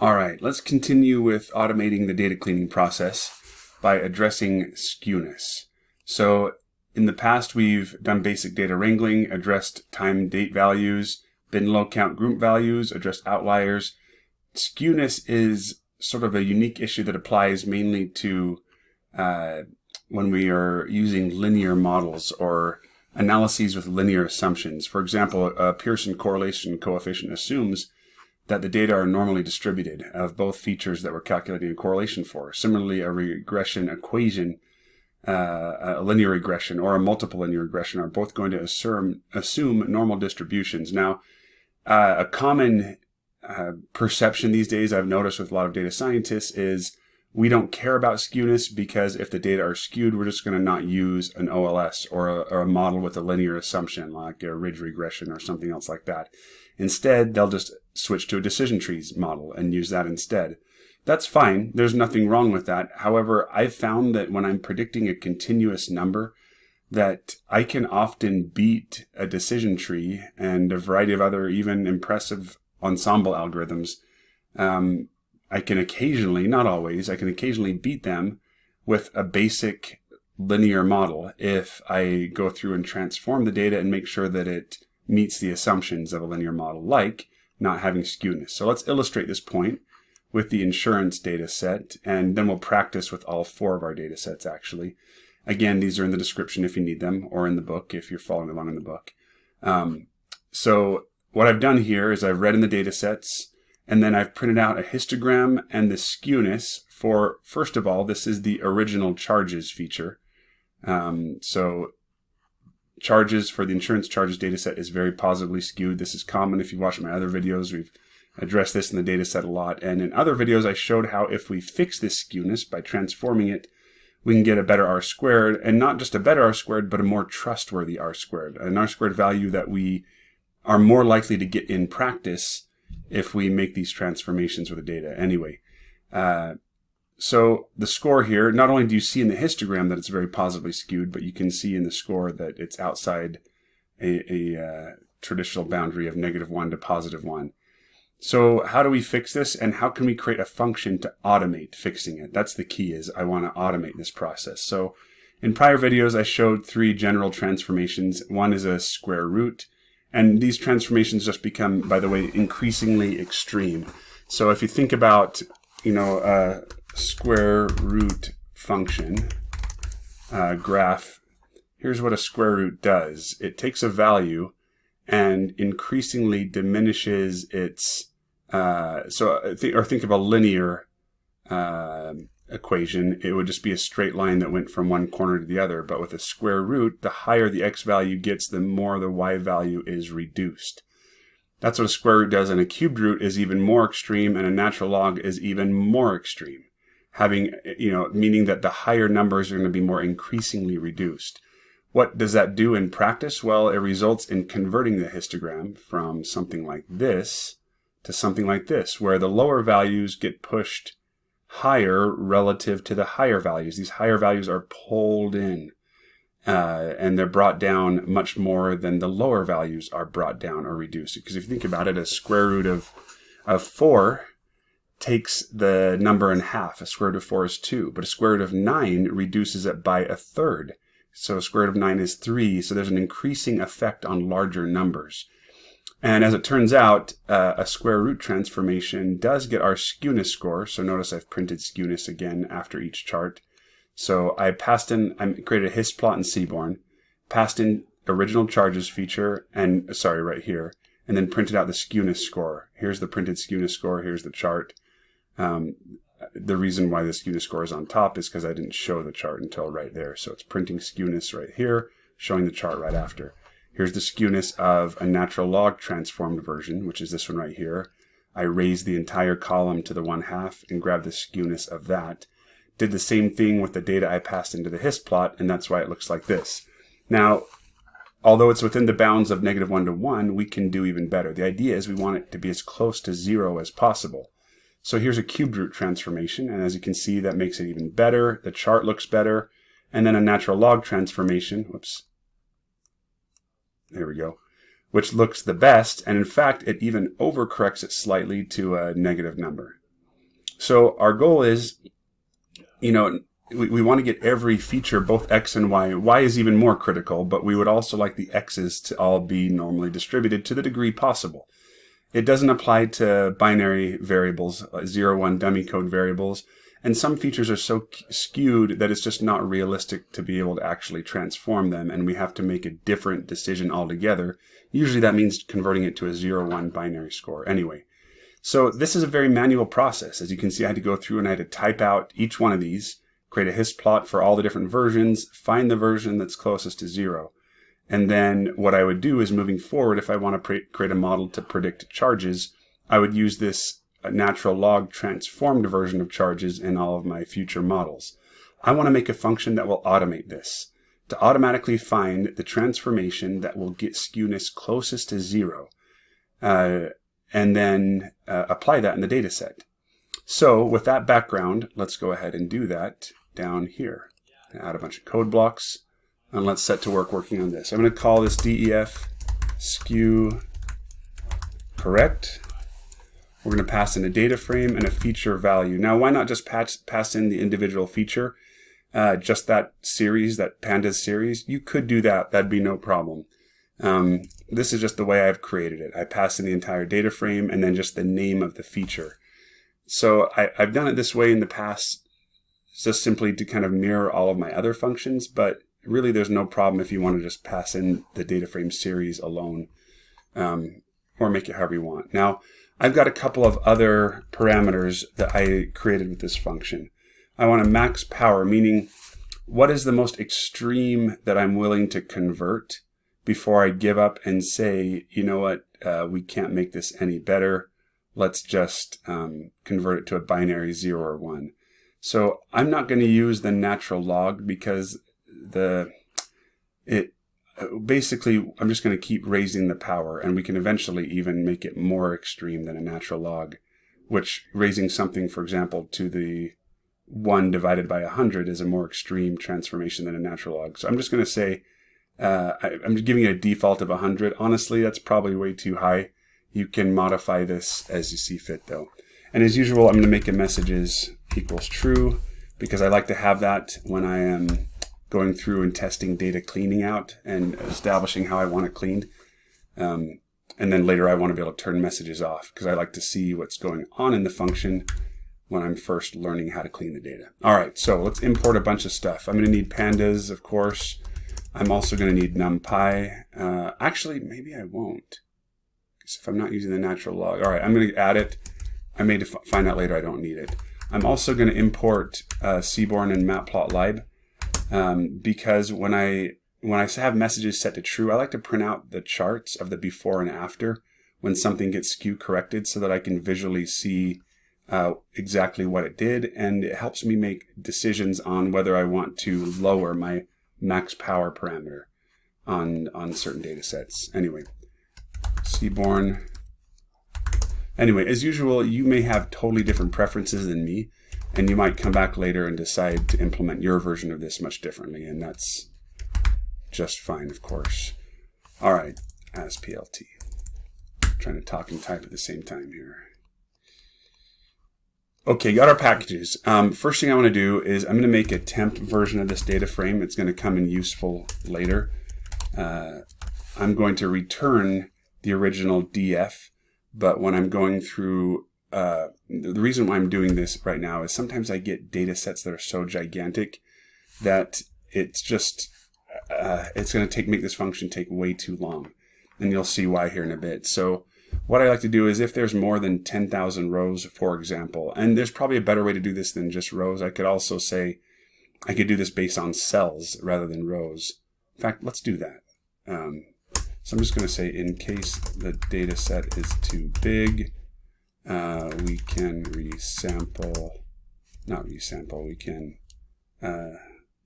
All right, let's continue with automating the data cleaning process by addressing skewness. So in the past, we've done basic data wrangling, addressed time date values, bin low count group values, addressed outliers. Skewness is sort of a unique issue that applies mainly to when we are using linear models or analyses with linear assumptions. For example, a Pearson correlation coefficient assumes that the data are normally distributed of both features that we're calculating a correlation for. Similarly, a regression equation, a linear regression or a multiple linear regression are both going to assume normal distributions. Now, a common perception these days I've noticed with a lot of data scientists is we don't care about skewness because if the data are skewed, we're just going to not use an OLS or a model with a linear assumption like a ridge regression or something else like that. Instead, they'll just switch to a decision trees model and use that instead. That's fine. There's nothing wrong with that. However, I've found that when I'm predicting a continuous number, that I can often beat a decision tree and a variety of other even impressive ensemble algorithms. I can occasionally, not always, I can occasionally beat them with a basic linear model if I go through and transform the data and make sure that it meets the assumptions of a linear model, like not having skewness. So let's illustrate this point with the insurance data set, and then we'll practice with all 4 of our data sets actually. Again, these are in the description if you need them, or in the book if you're following along in the book. So what I've done here is I've read in the data sets, and then I've printed out a histogram and the skewness for, first of all, this is the original charges feature. So charges for the insurance charges data set is very positively skewed. This is common. If you watch my other videos, we've addressed this in the data set a lot. And in other videos, I showed how if we fix this skewness by transforming it, we can get a better R squared, and not just a better R squared, but a more trustworthy R squared, an R squared value that we are more likely to get in practice if we make these transformations with the data. Anyway, so the score here, not only do you see in the histogram that it's very positively skewed, but you can see in the score that it's outside a traditional boundary of -1 to +1. So how do we fix this, and how can we create a function to automate fixing it? That's the key, is I want to automate this process. So in prior videos, I showed 3 general transformations. One is a square root, and these transformations just become, by the way, increasingly extreme. So if you think about, a square root function graph, here's what a square root does. It takes a value and increasingly diminishes its, think of a linear equation. It would just be a straight line that went from one corner to the other. But with a square root, the higher the x value gets, the more the y value is reduced. That's what a square root does, and a cubed root is even more extreme, and a natural log is even more extreme, meaning that the higher numbers are going to be more increasingly reduced. What does that do in practice? Well, it results in converting the histogram from something like this to something like this, where the lower values get pushed higher relative to the higher values. These higher values are pulled in, and they're brought down much more than the lower values are brought down or reduced. Because if you think about it, a square root of 4 takes the number in half. A square root of 4 is 2, but a square root of 9 reduces it by 1/3. So a square root of 9 is 3. So there's an increasing effect on larger numbers. And as it turns out, a square root transformation does get our skewness score. So notice I've printed skewness again after each chart. So I created a his plot in Seaborn, passed in original charges feature, right here, and then printed out the skewness score. Here's the printed skewness score. Here's the chart. The reason why the skewness score is on top is because I didn't show the chart until right there. So it's printing skewness right here, showing the chart right after. Here's the skewness of a natural log transformed version, which is this one right here. I raised the entire column to the 1/2 and grabbed the skewness of that. Did the same thing with the data I passed into the his plot, and that's why it looks like this. Now, although it's within the bounds of -1 to 1, we can do even better. The idea is we want it to be as close to 0 as possible. So here's a cubed root transformation, and as you can see, that makes it even better. The chart looks better. And then a natural log transformation, there we go, which looks the best, and in fact, it even overcorrects it slightly to a negative number. So our goal is, we want to get every feature, both X and Y. Y is even more critical, but we would also like the X's to all be normally distributed to the degree possible. It doesn't apply to binary variables, 0, 1 dummy code variables. And some features are so skewed that it's just not realistic to be able to actually transform them, and we have to make a different decision altogether. Usually that means converting it to a 0, 1 binary score. Anyway, so this is a very manual process. As you can see, I had to go through and I had to type out each one of these, create a hist plot for all the different versions, find the version that's closest to 0. And then what I would do is, moving forward, if I want to create a model to predict charges, I would use this natural log transformed version of charges in all of my future models. I want to make a function that will automate this, to automatically find the transformation that will get skewness closest to 0, and then apply that in the data set. So with that background, let's go ahead and do that down here. Add a bunch of code blocks. And let's set to work working on this. I'm going to call this def skew correct. We're going to pass in a data frame and a feature value. Now, why not just pass in the individual feature, just that series, that pandas series? You could do that. That'd be no problem. This is just the way I've created it. I pass in the entire data frame and then just the name of the feature. So I've done it this way in the past, just simply to kind of mirror all of my other functions, but really there's no problem if you want to just pass in the data frame series alone, or make it however you want. Now, I've got a couple of other parameters that I created with this function. I want a max power, meaning what is the most extreme that I'm willing to convert before I give up and say, you know what, we can't make this any better. Let's just convert it to a binary 0 or 1. So I'm not going to use the natural log because basically I'm just going to keep raising the power, and we can eventually even make it more extreme than a natural log, which raising something, for example, to the 1 divided by 100 is a more extreme transformation than a natural log. So I'm just going to say, I'm giving it a default of 100. Honestly, that's probably way too high. You can modify this as you see fit though. And as usual, I'm going to make a messages equals true, because I like to have that when I am going through and testing data cleaning out and establishing how I want it cleaned. And then later I want to be able to turn messages off, because I like to see what's going on in the function when I'm first learning how to clean the data. All right, so let's import a bunch of stuff. I'm going to need pandas, of course. I'm also going to need numpy. Actually, maybe I won't, because if I'm not using the natural log. All right, I'm going to add it. I may find out later I don't need it. I'm also going to import Seaborn and Matplotlib, because when I have messages set to true, I like to print out the charts of the before and after when something gets skew corrected, so that I can visually see exactly what it did, and it helps me make decisions on whether I want to lower my max power parameter on certain data sets. Anyway, Seaborn. Anyway, as usual, you may have totally different preferences than me, and you might come back later and decide to implement your version of this much differently, and that's just fine, of course. All right, as PLT. Trying to talk and type at the same time here. Okay, got our packages. First thing I want to do is I'm going to make a temp version of this data frame. It's going to come in useful later. I'm going to return the original df, but when I'm going through, the reason why I'm doing this right now is sometimes I get data sets that are so gigantic that it's just, it's going to make this function take way too long. And you'll see why here in a bit. So what I like to do is, if there's more than 10,000 rows, for example, and there's probably a better way to do this than just rows. I could also say, I could do this based on cells rather than rows. In fact, let's do that. So I'm just going to say, in case the data set is too big, we can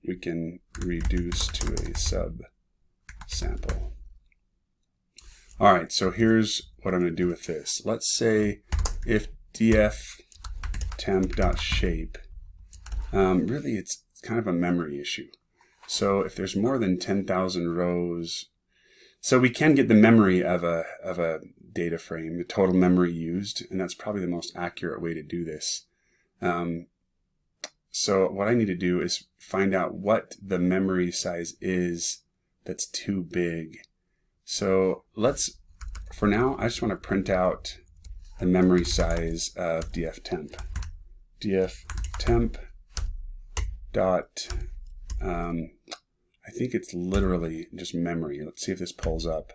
we can reduce to a sub-sample. All right, so here's what I'm going to do with this. Let's say if df temp.shape, really it's kind of a memory issue. So if there's more than 10,000 rows, so we can get the memory of a data frame, the total memory used, and that's probably the most accurate way to do this. So what I need to do is find out what the memory size is that's too big. So for now, I just want to print out the memory size of dftemp. dftemp dot, I think it's literally just memory. Let's see if this pulls up.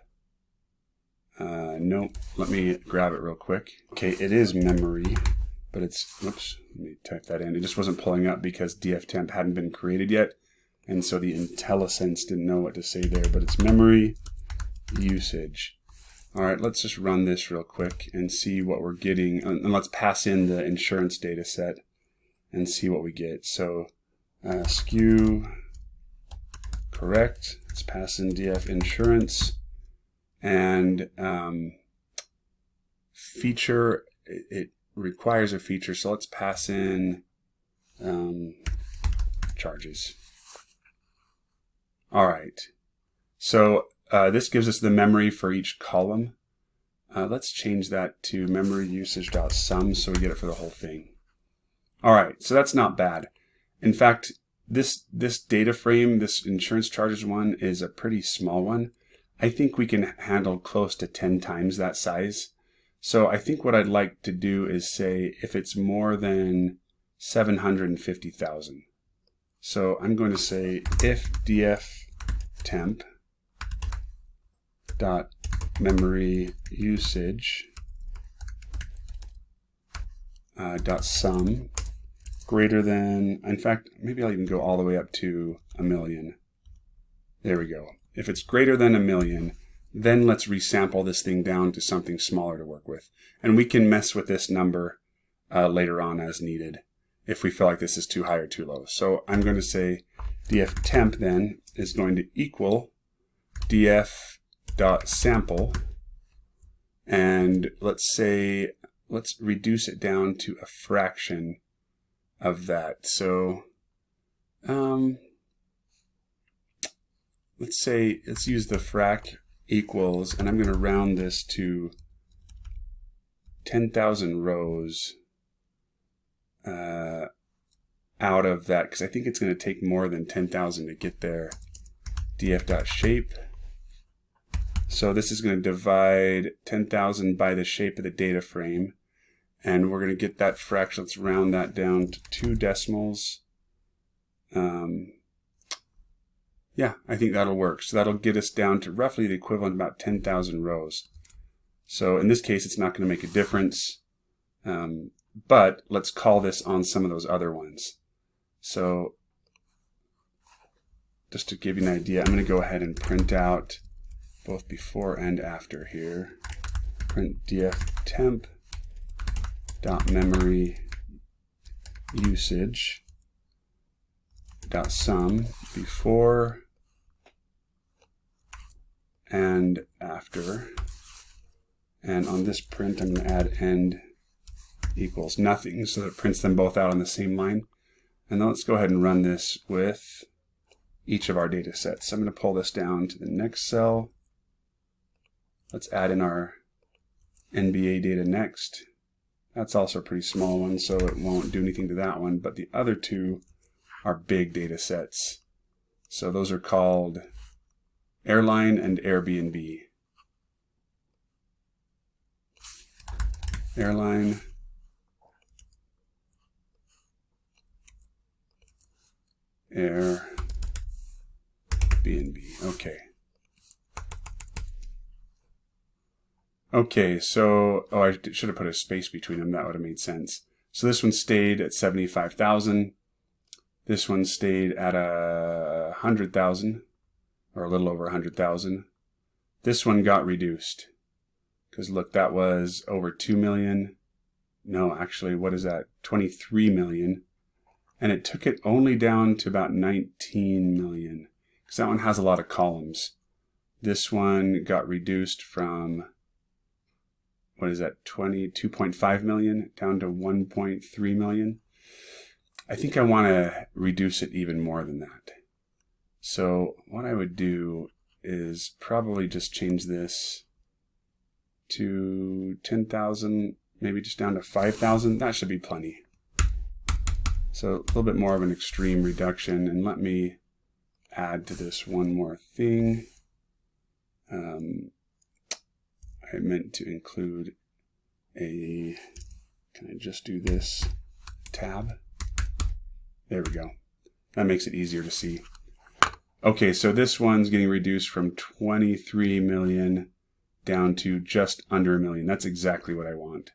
Nope, let me grab it real quick. Okay, it is memory, but it's, whoops, let me type that in. It just wasn't pulling up because dftemp hadn't been created yet. And so the IntelliSense didn't know what to say there, but it's memory usage. All right, let's just run this real quick and see what we're getting. And let's pass in the insurance data set and see what we get. So skew correct. Let's pass in df insurance. And feature, it requires a feature. So let's pass in charges. All right. So this gives us the memory for each column. Let's change that to memory usage.sum so we get it for the whole thing. All right, so that's not bad. In fact, this data frame, this insurance charges one, is a pretty small one. I think we can handle close to 10 times that size. So I think what I'd like to do is say if it's more than 750,000. So I'm going to say if dftemp dot memory usage dot sum greater than, in fact, maybe I'll even go all the way up to 1,000,000. There we go. If it's greater than 1,000,000, then let's resample this thing down to something smaller to work with. And we can mess with this number later on as needed if we feel like this is too high or too low. So I'm going to say dftemp then is going to equal df.sample, and let's reduce it down to a fraction of that. So let's use the frac equals, and I'm going to round this to 10,000 rows out of that, because I think it's going to take more than 10,000 to get there. df.shape. So this is going to divide 10,000 by the shape of the data frame, and we're going to get that fraction. Let's round that down to 2 decimals. Yeah, I think that'll work. So that'll get us down to roughly the equivalent of about 10,000 rows. So in this case, it's not going to make a difference, but let's call this on some of those other ones. So just to give you an idea, I'm going to go ahead and print out both before and after here. Print dftemp dot memory usage dot sum before and after. And on this print, I'm going to add end equals nothing so that it prints them both out on the same line. And then let's go ahead and run this with each of our data sets. So I'm going to pull this down to the next cell. Let's add in our NBA data next. That's also a pretty small one, so it won't do anything to that one. But the other two are big data sets. So those are called airline and Airbnb. Airline, Airbnb. Okay. Okay, so, I should have put a space between them. That would have made sense. So this one stayed at 75,000. This one stayed at 100,000, or a little over 100,000. This one got reduced. Because look, that was over 2 million. No, actually, what is that? 23 million. And it took it only down to about 19 million. Because that one has a lot of columns. This one got reduced from, what is that, 22.5 million down to 1.3 million. I think I want to reduce it even more than that. So what I would do is probably just change this to 10,000, maybe just down to 5,000. That should be plenty. So a little bit more of an extreme reduction. And let me add to this one more thing. I meant to include a, can I just do this tab? There we go. That makes it easier to see. Okay, so this one's getting reduced from 23 million down to just under a million. That's exactly what I want.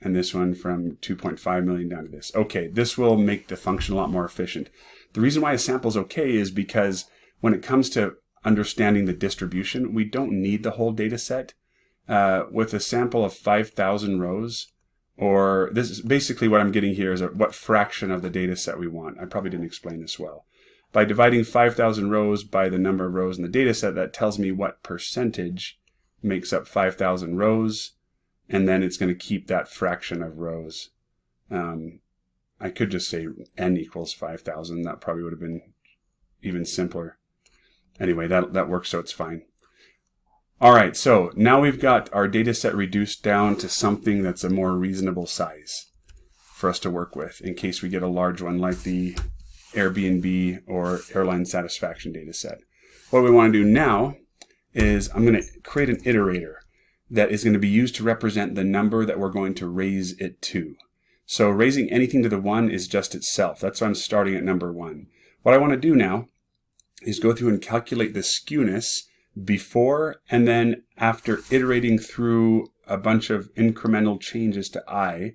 And this one from 2.5 million down to this. Okay, this will make the function a lot more efficient. The reason why a sample is okay is because when it comes to understanding the distribution, we don't need the whole data set. With a sample of 5,000 rows, or this is basically what I'm getting here is what fraction of the data set we want. I probably didn't explain this well. By dividing 5,000 rows by the number of rows in the data set, that tells me what percentage makes up 5,000 rows, and then it's going to keep that fraction of rows. I could just say n equals 5,000. That probably would have been even simpler. Anyway, that works, so it's fine. All right, so now we've got our data set reduced down to something that's a more reasonable size for us to work with in case we get a large one like the Airbnb or airline satisfaction data set. What we want to do now is I'm going to create an iterator that is going to be used to represent the number that we're going to raise it to. So raising anything to the 1 is just itself. That's why I'm starting at number 1. What I want to do now is go through and calculate the skewness before and then after iterating through a bunch of incremental changes to I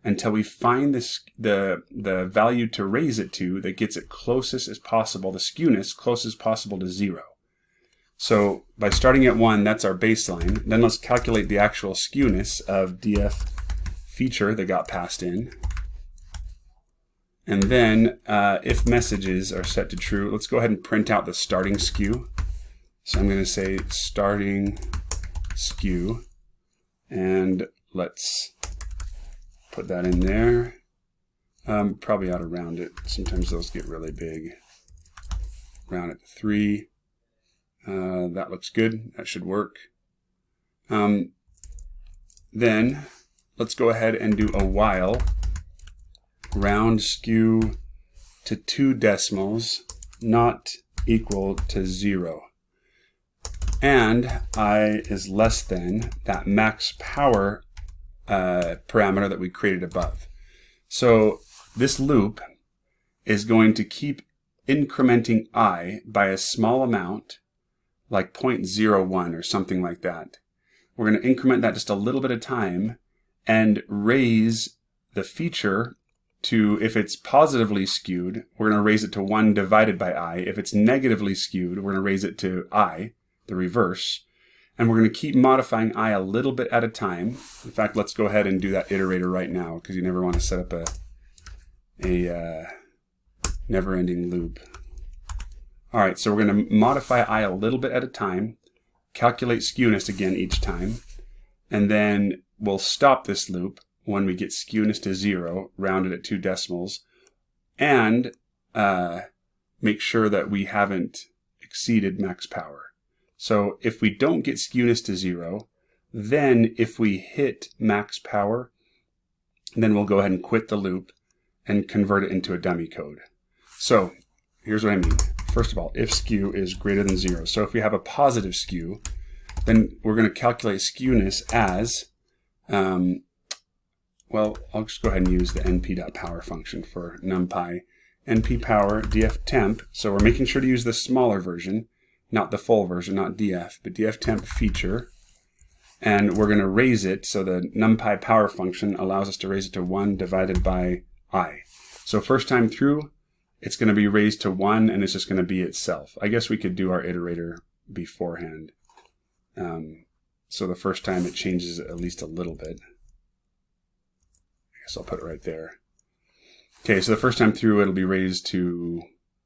until we find the value to raise it to that gets it closest as possible, the skewness closest possible to 0. So by starting at 1, that's our baseline. Then let's calculate the actual skewness of df feature that got passed in. And then if messages are set to true, let's go ahead and print out the starting skew. So I'm going to say starting skew, and let's put that in there. Probably ought to round it. Sometimes those get really big. Round it to 3. That looks good. That should work. Then let's go ahead and do a while. Round skew to 2 decimals, not equal to 0. And I is less than that max power parameter that we created above. So this loop is going to keep incrementing I by a small amount, like 0.01 or something like that. We're going to increment that just a little bit of time and raise the feature to, if it's positively skewed, we're going to raise it to 1 divided by I. If it's negatively skewed, we're going to raise it to I, the reverse. And we're going to keep modifying I a little bit at a time. In fact, let's go ahead and do that iterator right now, because you never want to set up a never-ending loop. All right, so we're going to modify I a little bit at a time, calculate skewness again each time, and then we'll stop this loop when we get skewness to 0, rounded at 2 decimals, and make sure that we haven't exceeded max power. So if we don't get skewness to 0, then if we hit max power, then we'll go ahead and quit the loop and convert it into a dummy code. So here's what I mean. First of all, if skew is greater than 0. So if we have a positive skew, then we're going to calculate skewness as, well, I'll just go ahead and use the np.power function for numpy. np_power df_temp. So we're making sure to use the smaller version, not the full version, not df, but df_temp feature. And we're going to raise it, so the numpy power function allows us to raise it to 1 divided by I. So first time through, it's going to be raised to 1, and it's just going to be itself. I guess we could do our iterator beforehand. So the first time it changes at least a little bit. I guess I'll put it right there. Okay, so the first time through, it'll be raised to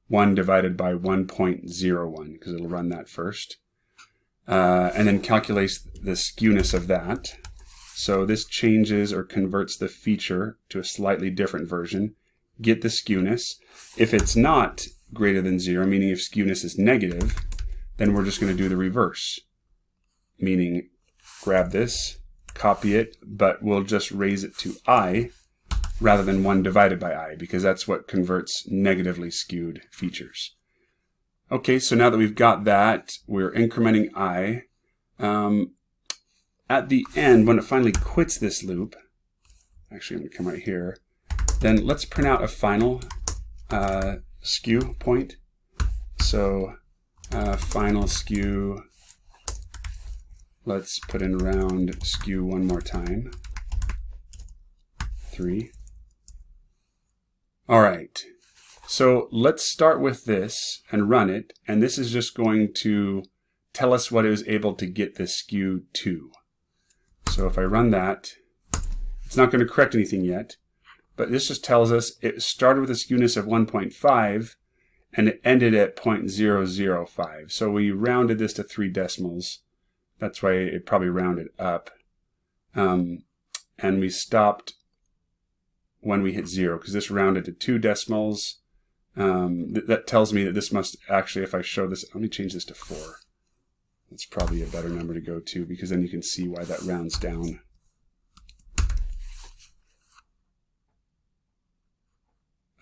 1 divided by 1.01, because it'll run that first. And then calculates the skewness of that. So this changes or converts the feature to a slightly different version. Get the skewness. If it's not greater than 0, meaning if skewness is negative, then we're just going to do the reverse. Meaning grab this, copy it, but we'll just raise it to I rather than 1 divided by I, because that's what converts negatively skewed features. Okay, so now that we've got that, we're incrementing I. At the end, when it finally quits this loop, actually I'm going to come right here, then let's print out a final skew point. So final skew, let's put in round skew one more time, 3. All right, so let's start with this and run it, and this is just going to tell us what it was able to get this skew to. So if I run that, it's not going to correct anything yet, but this just tells us it started with a skewness of 1.5 and it ended at 0.005. So we rounded this to 3 decimals. That's why it probably rounded up. And we stopped when we hit 0, because this rounded to 2 decimals. That tells me that this must actually, if I show this, let me change this to 4. That's probably a better number to go to, because then you can see why that rounds down.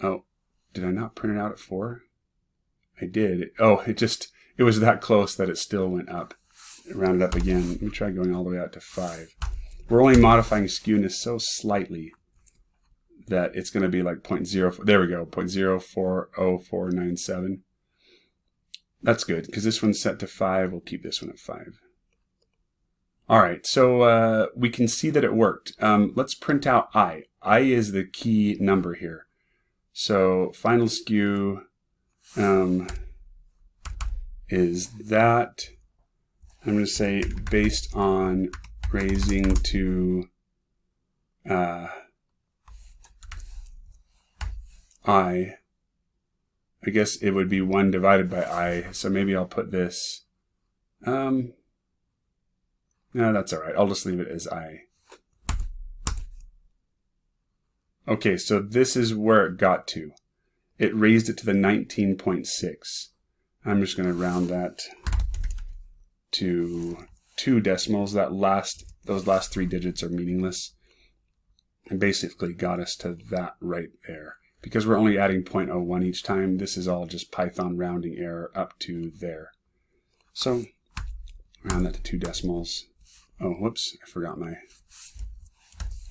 Oh, did I not print it out at 4? I did. Oh, it was that close that it still went up. It rounded up again. Let me try going all the way out to 5. We're only modifying skewness so slightly that it's going to be like 0.0. There we go, 0.040497. That's good, because this one's set to 5. We'll keep this one at 5. All right, so we can see that it worked. Let's print out I. I is the key number here. So final skew is that, I'm going to say based on raising to I guess it would be 1 divided by I, so maybe I'll put this, no, that's all right. I'll just leave it as I. Okay, so this is where it got to. It raised it to the 19.6. I'm just going to round that to 2 decimals. Those last 3 digits are meaningless. And basically got us to that right there. Because we're only adding 0.01 each time, this is all just Python rounding error up to there. So, round that to 2 decimals. Oh, whoops, I forgot my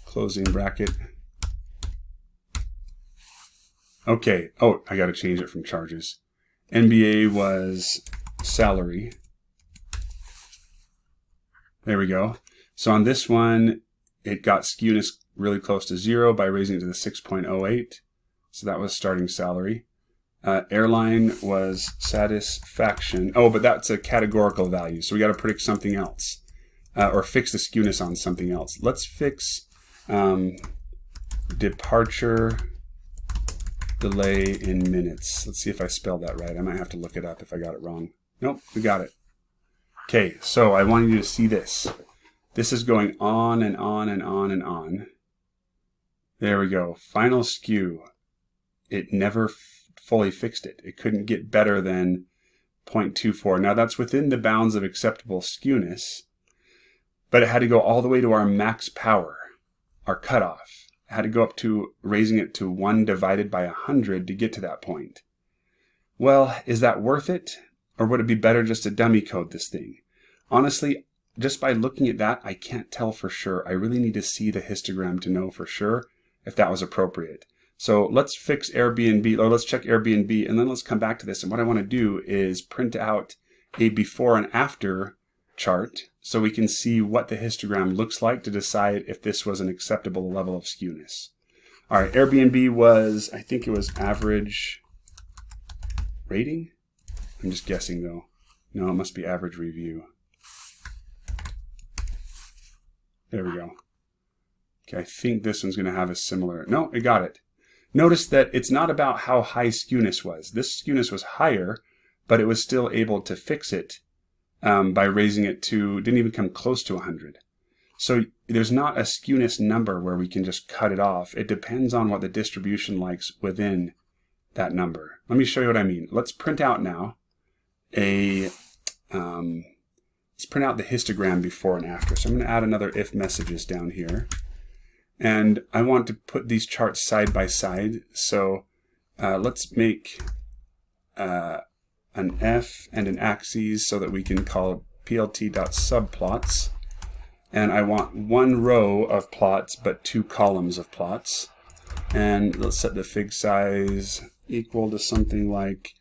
closing bracket. Okay, oh, I got to change it from charges. NBA was salary. There we go. So on this one, it got skewness really close to 0 by raising it to the 6.08. So that was starting salary. Airline was satisfaction. Oh, but that's a categorical value. So we got to predict something else. Or fix the skewness on something else. Let's fix departure delay in minutes. Let's see if I spelled that right. I might have to look it up if I got it wrong. Nope, we got it. Okay, so I want you to see this. This is going on and on and on and on. There we go. Final skew. It never fully fixed it. It couldn't get better than 0.24. Now that's within the bounds of acceptable skewness, but it had to go all the way to our max power, our cutoff. It had to go up to raising it to 1 divided by 100 to get to that point. Well, is that worth it? Or would it be better just to dummy code this thing? Honestly, just by looking at that, I can't tell for sure. I really need to see the histogram to know for sure if that was appropriate. So let's fix Airbnb, or let's check Airbnb, and then let's come back to this. And what I want to do is print out a before and after chart so we can see what the histogram looks like to decide if this was an acceptable level of skewness. All right, Airbnb was, I think it was average rating? I'm just guessing though. No, it must be average review. There we go. Okay, I think this one's going to have a similar, no, it got it. Notice that it's not about how high skewness was. This skewness was higher, but it was still able to fix it by raising it to, didn't even come close to 100. So there's not a skewness number where we can just cut it off. It depends on what the distribution likes within that number. Let me show you what I mean. Let's print out now let's print out the histogram before and after. So I'm going to add another if messages down here. And I want to put these charts side by side. So let's make an F and an axis so that we can call plt.subplots. And I want one row of plots, but 2 columns of plots. And let's set the fig size equal to something like,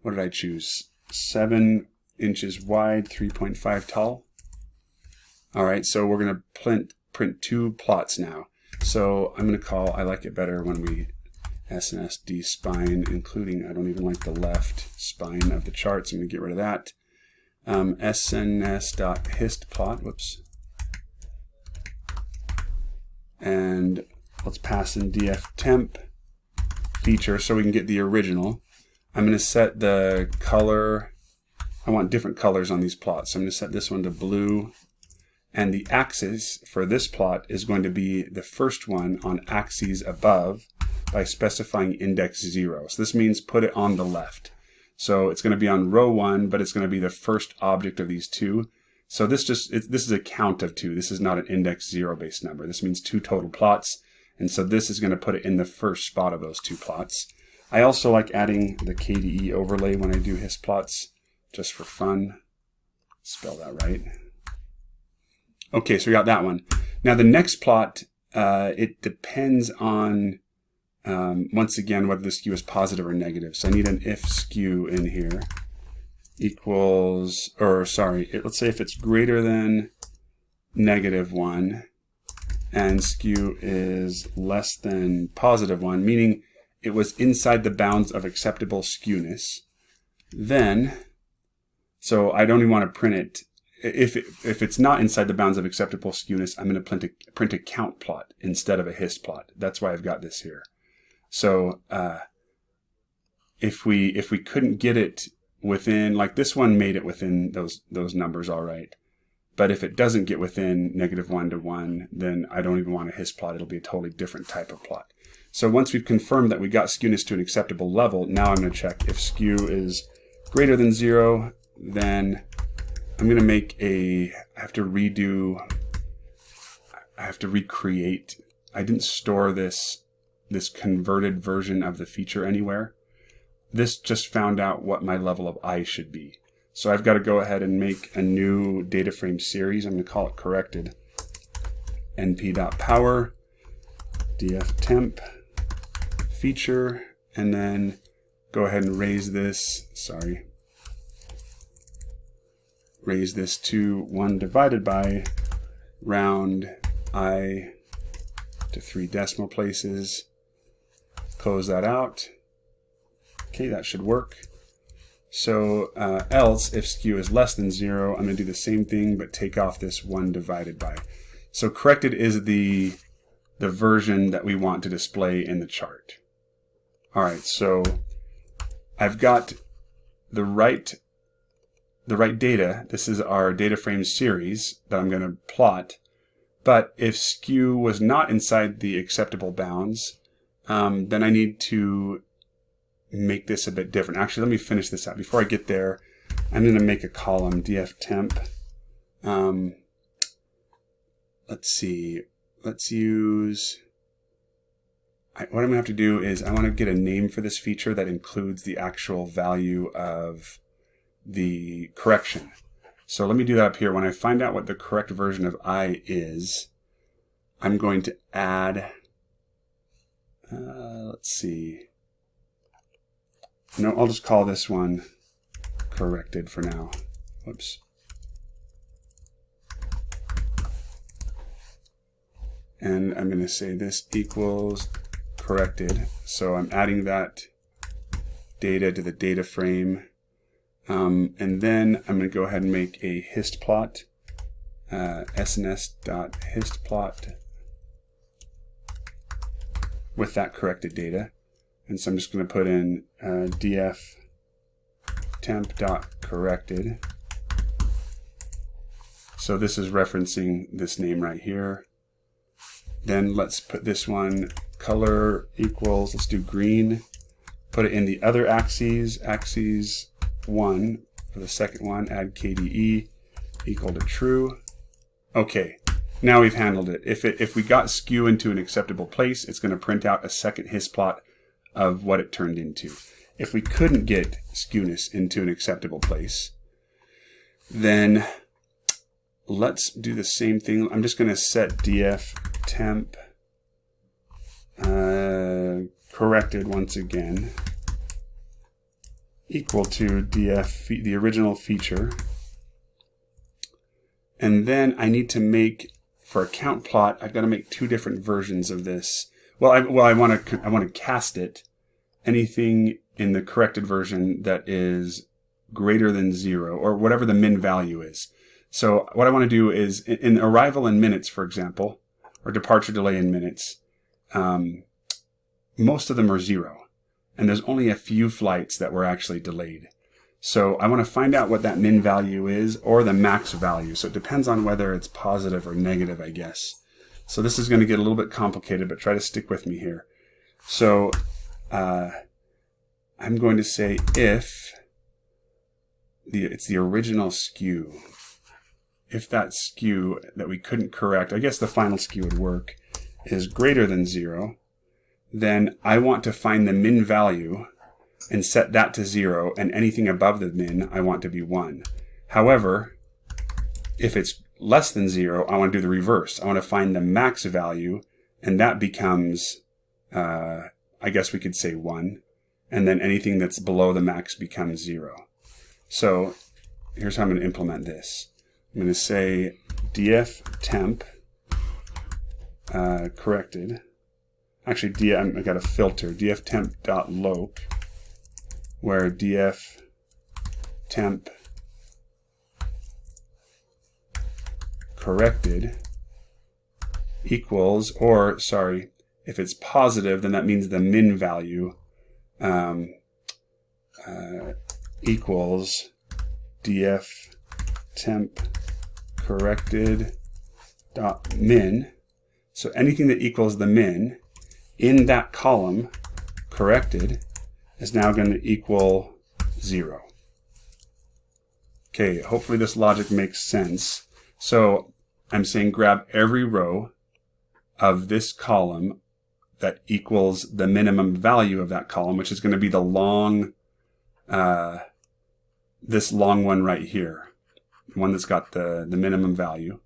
what did I choose? 7 inches wide, 3.5 tall. All right, so we're going to print 2 plots now. So I'm going to call, I like it better when we SNSD spine, including, I don't even like the left spine of the chart, so I'm going to get rid of that. sns.histplot, whoops. And let's pass in dftemp feature so we can get the original. I'm going to set the color, I want different colors on these plots. So I'm going to set this one to blue. And the axis for this plot is going to be the first one on axes above by specifying index 0. So this means put it on the left. So it's going to be on row 1, but it's going to be the first object of these 2. So this is a count of 2. This is not an index 0 based number. This means 2 total plots. And so this is going to put it in the first spot of those 2 plots. I also like adding the KDE overlay when I do his plots, just for fun. Spell that right. Okay, so we got that one. Now the next plot, it depends on, once again, whether the skew is positive or negative. So I need an if skew in here equals, or sorry, let's say if it's greater than -1 and skew is less than +1, meaning it was inside the bounds of acceptable skewness, then, so I don't even want to print it. If it's not inside the bounds of acceptable skewness, I'm going to print a count plot instead of a hist plot. That's why I've got this here. So if we couldn't get it within, like this one made it within those numbers all right. But if it doesn't get within -1 to 1, then I don't even want a hist plot. It'll be a totally different type of plot. So once we've confirmed that we got skewness to an acceptable level, now I'm going to check if skew is greater than 0, then I'm going to make I have to recreate. I didn't store this converted version of the feature anywhere. This just found out what my level of I should be. So I've got to go ahead and make a new data frame series. I'm going to call it corrected. np.power, dftemp, feature, and then go ahead and raise this, raise this to 1 divided by round I to 3 decimal places. Close that out. Okay, that should work. So else, if skew is less than 0, I'm going to do the same thing, but take off this 1 divided by. So corrected is the version that we want to display in the chart. All right, so I've got the right data. This is our data frame series that I'm going to plot. But if skew was not inside the acceptable bounds, then I need to make this a bit different. Actually, let me finish this out. Before I get there, I'm going to make a column, dftemp. Let's see. Let's use... what I'm going to have to do is I want to get a name for this feature that includes the actual value of the correction. So let me do that up here. When I find out what the correct version of I is, I'm going to add... let's see. No, I'll just call this one corrected for now. Whoops. And I'm going to say this equals corrected. So I'm adding that data to the data frame. And then I'm going to go ahead and make a hist plot, sns.histplot with that corrected data. And so I'm just going to put in dftemp.corrected. So this is referencing this name right here. Then let's put this one, color equals, let's do green. Put it in the other axes, axes 1 for the second one, add KDE equal to true. Okay, Now we've handled it. If we got skew into an acceptable place, it's going to print out a second hist plot of what it turned into. If we couldn't get skewness into an acceptable place, then let's do the same thing. I'm just going to set df temp corrected once again equal to df, the original feature. And then I need to make, for a count plot, I've got to make two different versions of this. Well, I want to cast it. Anything in the corrected version that is greater than 0, or whatever the min value is. So what I want to do is, in arrival in minutes, for example, or departure delay in minutes, most of them are 0. And there's only a few flights that were actually delayed. So I want to find out what that min value is, or the max value. So it depends on whether it's positive or negative, I guess. So this is going to get a little bit complicated, but try to stick with me here. So I'm going to say if it's the original skew. If that skew that we couldn't correct, I guess the final skew would work, is greater than 0, then I want to find the min value and set that to 0, and anything above the min I want to be 1. However, if it's less than 0, I want to do the reverse. I want to find the max value, and that becomes, I guess we could say 1, and then anything that's below the max becomes 0. So here's how I'm going to implement this. I'm going to say df temp corrected. Actually, I've got a filter, df temp.loc, where df temp corrected equals, or sorry, if it's positive, then that means the min value equals df temp corrected dot min. So anything that equals the min in that column corrected is now going to equal 0. Okay, hopefully this logic makes sense. So I'm saying grab every row of this column that equals the minimum value of that column, which is going to be the long, this long one right here, the one that's got the minimum value.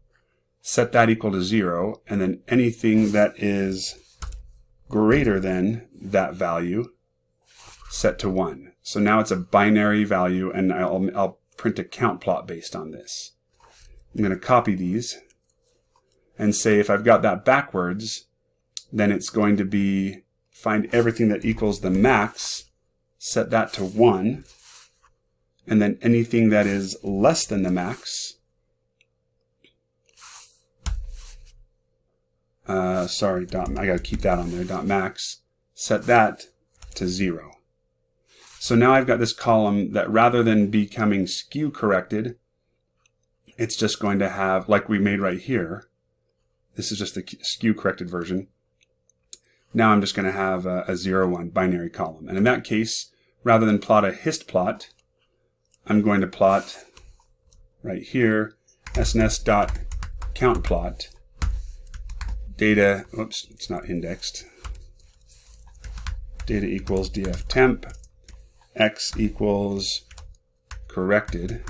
Set that equal to 0, and then anything that is greater than that value, set to 1. So now it's a binary value, and I'll print a count plot based on this. I'm going to copy these and say if I've got that backwards, then it's going to be find everything that equals the max, set that to 1, and then anything that is less than the max, I got to keep that on there, dot max, set that to 0. So now I've got this column that rather than becoming skew corrected, it's just going to have, like we made right here, this is just the skew corrected version. Now I'm just going to have a 0, 1 binary column. And in that case, rather than plot a hist plot, I'm going to plot right here, sns.countPlot, data, oops, it's not indexed, data equals df temp, x equals corrected.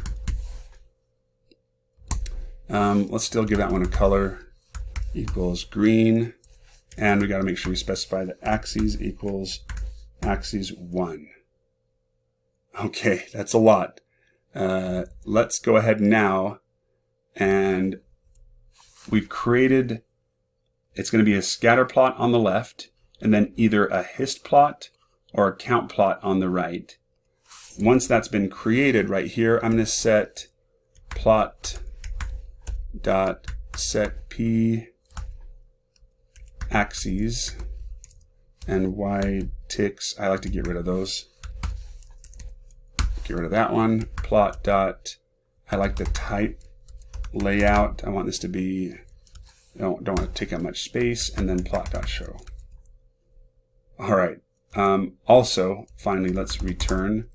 Let's still give that one a color, equals green, and we got to make sure we specify the axes equals axes 1. Okay, that's a lot. Let's go ahead now, and we've created, it's going to be a scatter plot on the left, and then either a hist plot or a count plot on the right. Once that's been created right here, I'm going to set plot dot set p axes and y ticks. I like to get rid of those. Get rid of that one. Plot dot, I like the type layout. I want this to be, don't want to take up much space, and then plot dot show. All right. Also, finally, let's return.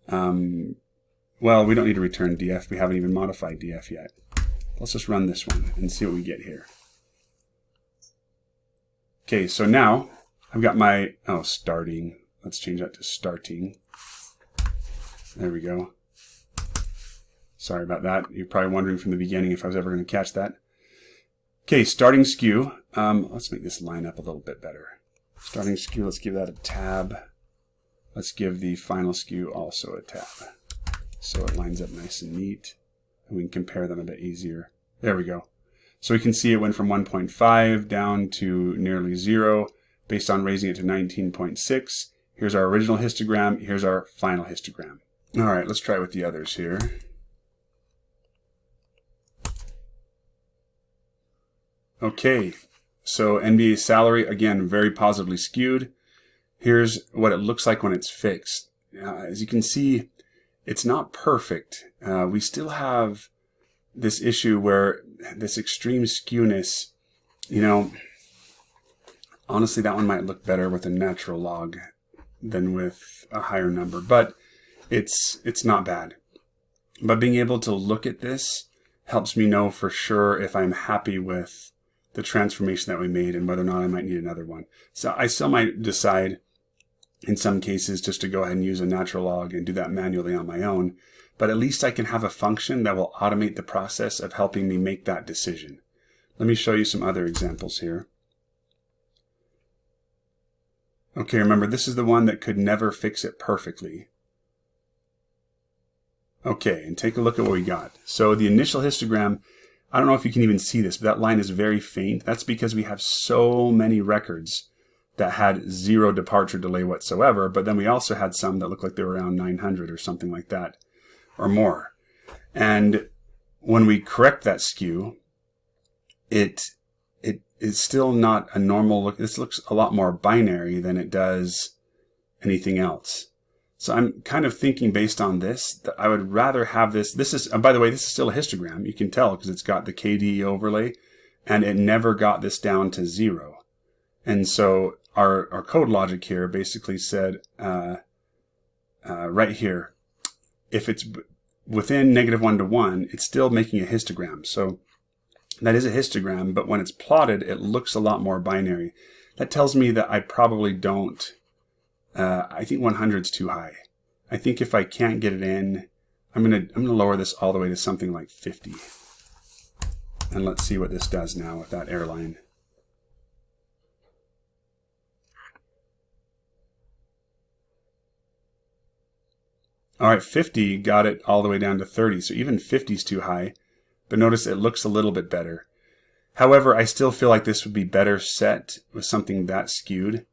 Well, we don't need to return df. We haven't even modified df yet. Let's just run this one and see what we get here. Okay, so now I've got my, starting. Let's change that to starting. There we go. Sorry about that. You're probably wondering from the beginning if I was ever going to catch that. Okay, starting skew. Let's make this line up a little bit better. Starting skew, let's give that a tab. Let's give the final skew also a tab, so it lines up nice and neat, and we can compare them a bit easier. There we go. So we can see it went from 1.5 down to nearly 0 based on raising it to 19.6. Here's our original histogram. Here's our final histogram. All right, let's try with the others here. Okay, so NBA salary, again, very positively skewed. Here's what it looks like when it's fixed. As you can see, it's not perfect. We still have this issue where this extreme skewness, honestly, that one might look better with a natural log than with a higher number, but it's not bad. But being able to look at this helps me know for sure if I'm happy with the transformation that we made and whether or not I might need another one. So I still might decide in some cases just to go ahead and use a natural log and do that manually on my own, but at least I can have a function that will automate the process of helping me make that decision. Let me show you some other examples here. Okay, remember this is the one that could never fix it perfectly. Okay, and take a look at what we got. So the initial histogram, I don't know if you can even see this, but that line is very faint. That's because we have so many records that had 0 departure delay whatsoever, but then we also had some that looked like they were around 900 or something like that, or more. And when we correct that skew, it is still not a normal look. This looks a lot more binary than it does anything else. So I'm kind of thinking based on this that I would rather have this. This is, by the way, this is still a histogram. You can tell because it's got the KD overlay and it never got this down to 0. And so our code logic here basically said right here, if it's within -1 to 1, it's still making a histogram. So that is a histogram, but when it's plotted, it looks a lot more binary. That tells me that I probably don't. I think 100 is too high. I think if I can't get it in, I'm gonna lower this all the way to something like 50. And let's see what this does now with that airline. All right, 50 got it all the way down to 30. So even 50 is too high, but notice it looks a little bit better. However, I still feel like this would be better set with something that skewed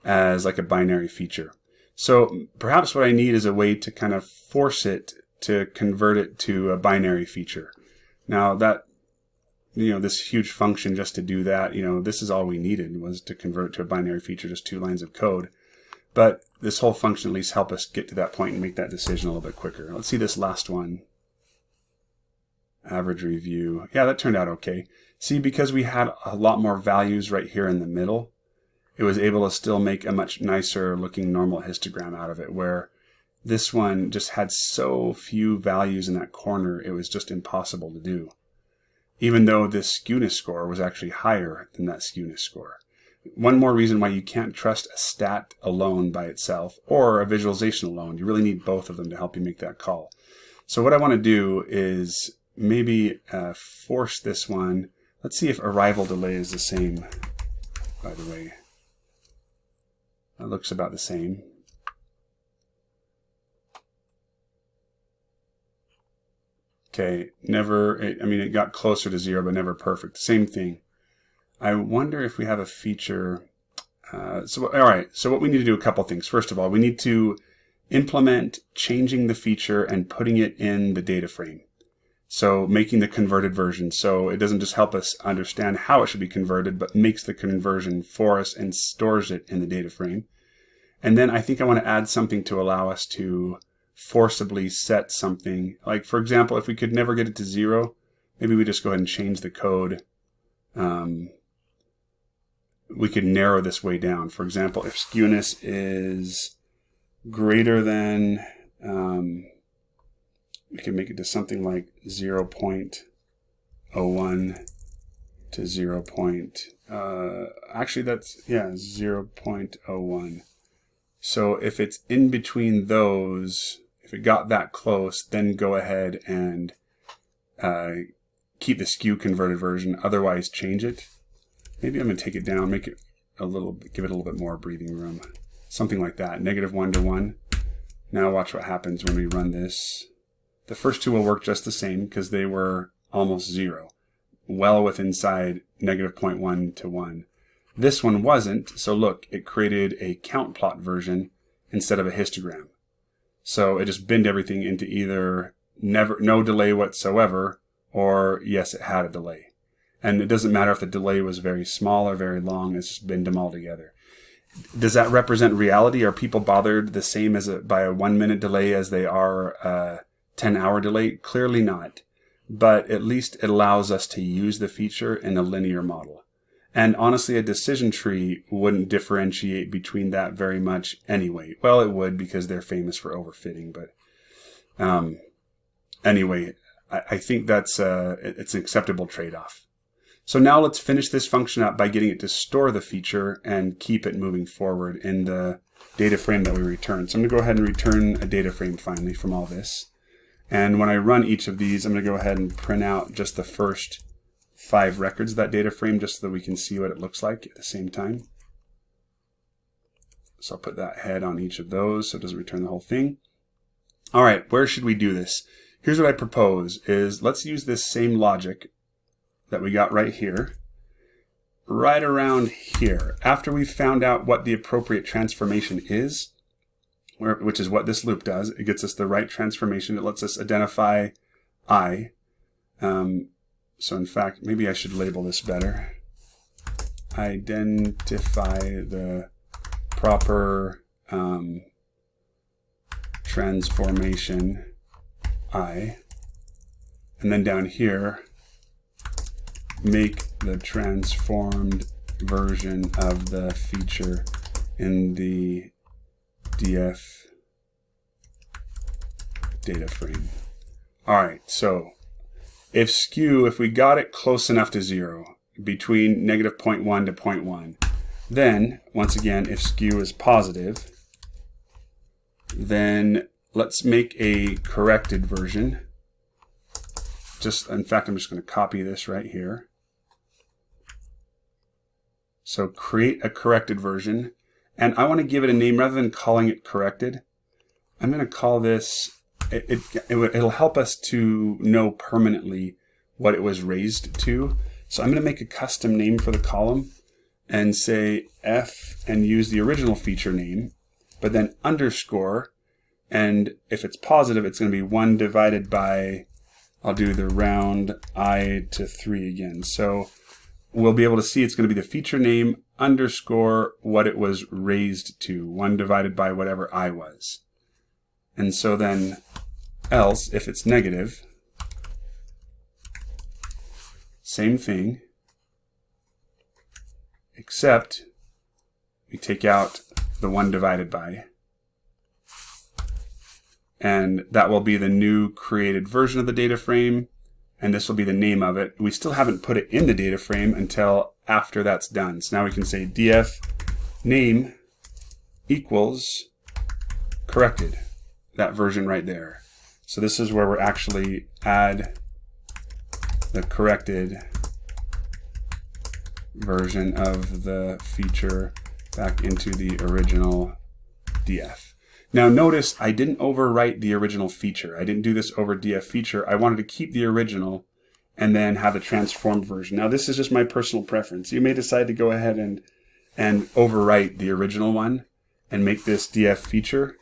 as like a binary feature. So perhaps what I need is a way to kind of force it to convert it to a binary feature. Now that, this huge function just to do that, this is all we needed was to convert it to a binary feature, just 2 lines of code. But this whole function at least help us get to that point and make that decision a little bit quicker. Let's see this last one. Average review. Yeah, that turned out okay. See, because we had a lot more values right here in the middle, it was able to still make a much nicer looking normal histogram out of it, where this one just had so few values in that corner, it was just impossible to do. Even though this skewness score was actually higher than that skewness score. One more reason why you can't trust a stat alone by itself or a visualization alone. You really need both of them to help you make that call. So what I want to do is maybe force this one. Let's see if arrival delay is the same, by the way. It looks about the same. Okay, it got closer to 0, but never perfect. Same thing. I wonder if we have a feature. All right, so what we need to do, a couple things. First of all, we need to implement changing the feature and putting it in the data frame. So making the converted version. So it doesn't just help us understand how it should be converted, but makes the conversion for us and stores it in the data frame. And then I think I want to add something to allow us to forcibly set something. Like, for example, if we could never get it to 0, maybe we just go ahead and change the code. We could narrow this way down. For example, if skewness is greater than, we can make it to something like 0.11. 0.01 to 0. Actually, that's, yeah, 0.01. So if it's in between those, if it got that close, then go ahead and keep the skew converted version. Otherwise, change it. Maybe I'm going to take it down, make it a little, give it a little bit more breathing room. Something like that, -1 to 1. Now watch what happens when we run this. The first two will work just the same because they were almost 0, well within inside -0.1 to 1. This one wasn't, so look, it created a count plot version instead of a histogram. So it just binned everything into either no delay whatsoever, or yes, it had a delay. And it doesn't matter if the delay was very small or very long, it's just binned them all together. Does that represent reality? Are people bothered the same by a 1 minute delay as they are a 10-hour delay? Clearly not. But at least it allows us to use the feature in a linear model. And honestly, a decision tree wouldn't differentiate between that very much anyway. Well, it would because they're famous for overfitting. But anyway, I think that's it's an acceptable trade-off. So now let's finish this function up by getting it to store the feature and keep it moving forward in the data frame that we return. So I'm going to go ahead and return a data frame finally from all this. And when I run each of these, I'm going to go ahead and print out just the first 5 records of that data frame just so that we can see what it looks like at the same time. So I'll put that head on each of those so it doesn't return the whole thing. All right, where should we do this? Here's what I propose is let's use this same logic that we got right here, right around here. After we've found out what the appropriate transformation is, which is what this loop does, it gets us the right transformation. It lets us identify I. So in fact, maybe I should label this better. Identify the proper transformation I. And then down here, make the transformed version of the feature in the DF data frame. All right, so if we got it close enough to 0, between -0.1 to 0.1, then, once again, if skew is positive, then let's make a corrected version. In fact, I'm just going to copy this right here. So create a corrected version. And I want to give it a name rather than calling it corrected. I'm going to call this, it'll help us to know permanently what it was raised to. So I'm going to make a custom name for the column and say F and use the original feature name, but then underscore. And if it's positive, it's going to be 1 divided by, I'll do the round I to 3 again. So we'll be able to see it's going to be the feature name underscore what it was raised to, 1 divided by whatever I was. And so then else, if it's negative, same thing, except we take out the 1 divided by. And that will be the new created version of the data frame. And this will be the name of it. We still haven't put it in the data frame until after that's done. So now we can say df name equals corrected, that version right there. So this is where we're actually add the corrected version of the feature back into the original df. Now notice I didn't overwrite the original feature. I didn't do this over df feature. I wanted to keep the original and then have the transformed version. Now this is just my personal preference. You may decide to go ahead and overwrite the original one and make this df feature,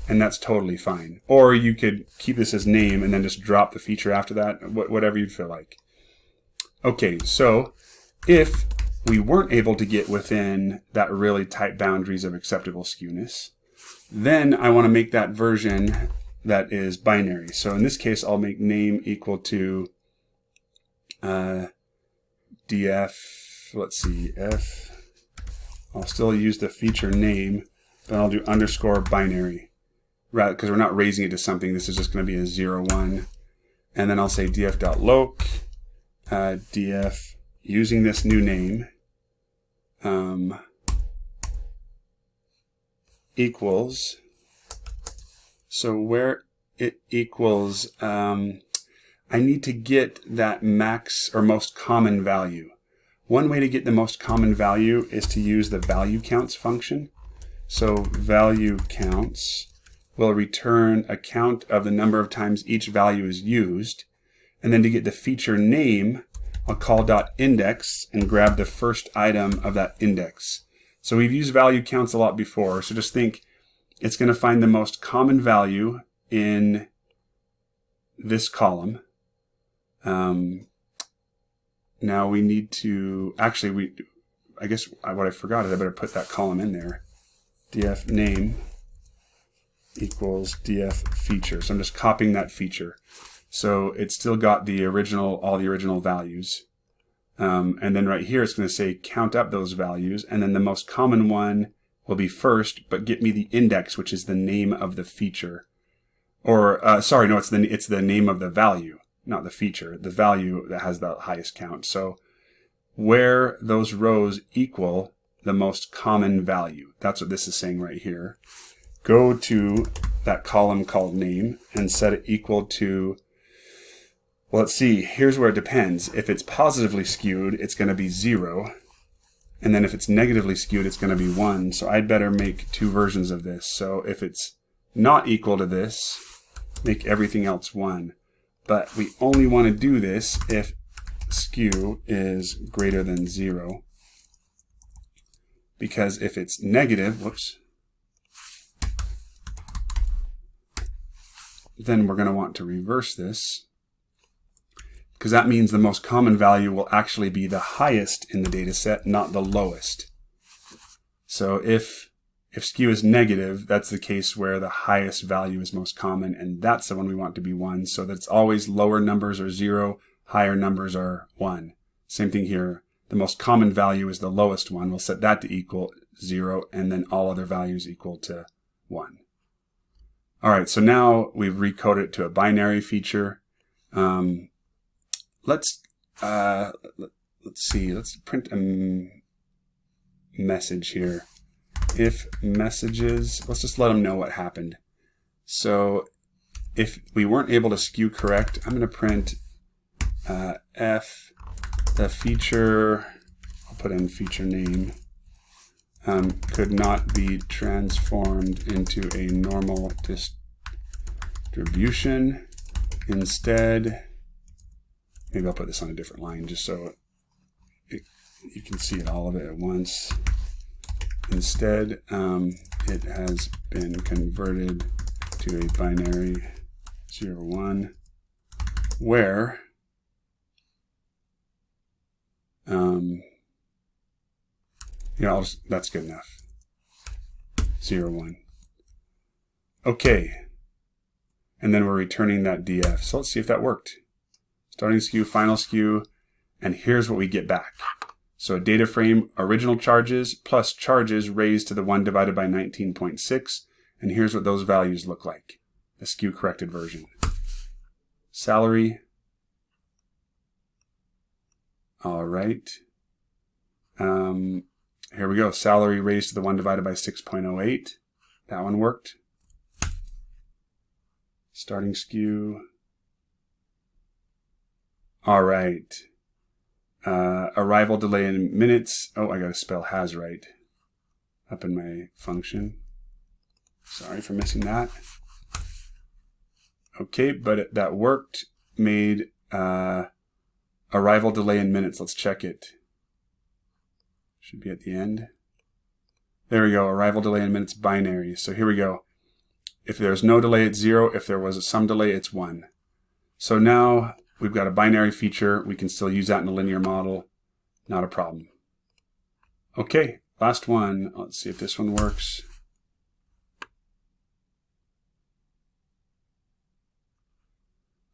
and that's totally fine. Or you could keep this as name and then just drop the feature after that, whatever you'd feel like. Okay, so if we weren't able to get within that really tight boundaries of acceptable skewness, then I want to make that version that is binary. So in this case, I'll make name equal to df, let's see, f, I'll still use the feature name, but I'll do underscore binary, right? Because we're not raising it to something. This is just going to be a 0, 1. And then I'll say df.loc df using this new name equals, so where it equals, I need to get that max or most common value. One way to get the most common value is to use the value counts function. So value counts will return a count of the number of times each value is used. And then to get the feature name, I'll call .index and grab the first item of that index. So we've used value counts a lot before. So just think it's going to find the most common value in this column. Now we need to, actually, I guess what I forgot is I better put that column in there. df name equals df feature. So I'm just copying that feature. So it's still got the original, all the original values. And then right here, it's going to say count up those values. And then the most common one will be first, but get me the index, which is the name of the feature. Or, sorry, no, it's the name of the value, not the feature, the value that has the highest count. So where those rows equal the most common value, that's what this is saying right here. Go to that column called name and set it equal to, well, let's see, here's where it depends. If it's positively skewed, it's going to be 0. And then if it's negatively skewed, it's going to be 1. So I'd better make two versions of this. So if it's not equal to this, make everything else 1. But we only want to do this if skew is greater than 0. Because if it's negative, whoops, then we're going to want to reverse this, because that means the most common value will actually be the highest in the data set, not the lowest. So if skew is negative, that's the case where the highest value is most common, and that's the one we want to be 1. So that's always lower numbers are 0, higher numbers are 1. Same thing here. The most common value is the lowest one. We'll set that to equal 0, and then all other values equal to 1. All right, so now we've recoded it to a binary feature. Let's see. Let's print a message here. If messages, let's just let them know what happened. So if we weren't able to skew correct, I'm going to print f the feature. I'll put in feature name. Could not be transformed into a normal distribution. Instead, maybe I'll put this on a different line just so you can see it, all of it at once. Instead, it has been converted to a binary 0, 1, where that's good enough. 0, 1. Okay. And then we're returning that df. So let's see if that worked. Starting skew, final skew, and here's what we get back. So data frame original charges plus charges raised to the 1 divided by 19.6. And here's what those values look like. The skew corrected version. Salary. All right. Here we go. Salary raised to the 1 divided by 6.08. That one worked. Starting skew. All right. Arrival delay in minutes. Oh, I got to spell has right up in my function. Sorry for missing that. Okay, but that worked. Made arrival delay in minutes. Let's check it. Should be at the end. There we go. Arrival delay in minutes binary. So here we go. If there's no delay, it's 0. If there was some delay, it's 1. So now we've got a binary feature. We can still use that in a linear model. Not a problem. Okay, last one. Let's see if this one works.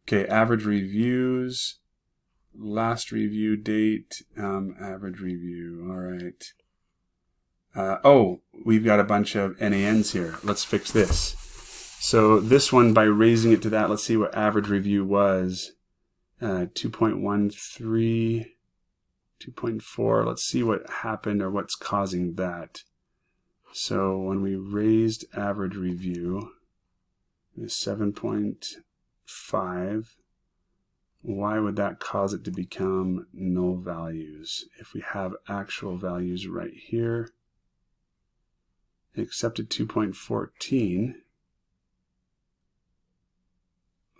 Okay, average reviews. Last review date, average review. All right. Oh, we've got a bunch of NANs here. Let's fix this. So this one, by raising it to that, let's see what average review was. 2.13, 2.4. Let's see what happened or what's causing that. So when we raised average review, it was 7.5. Why would that cause it to become null values? If we have actual values right here, it accepted 2.14.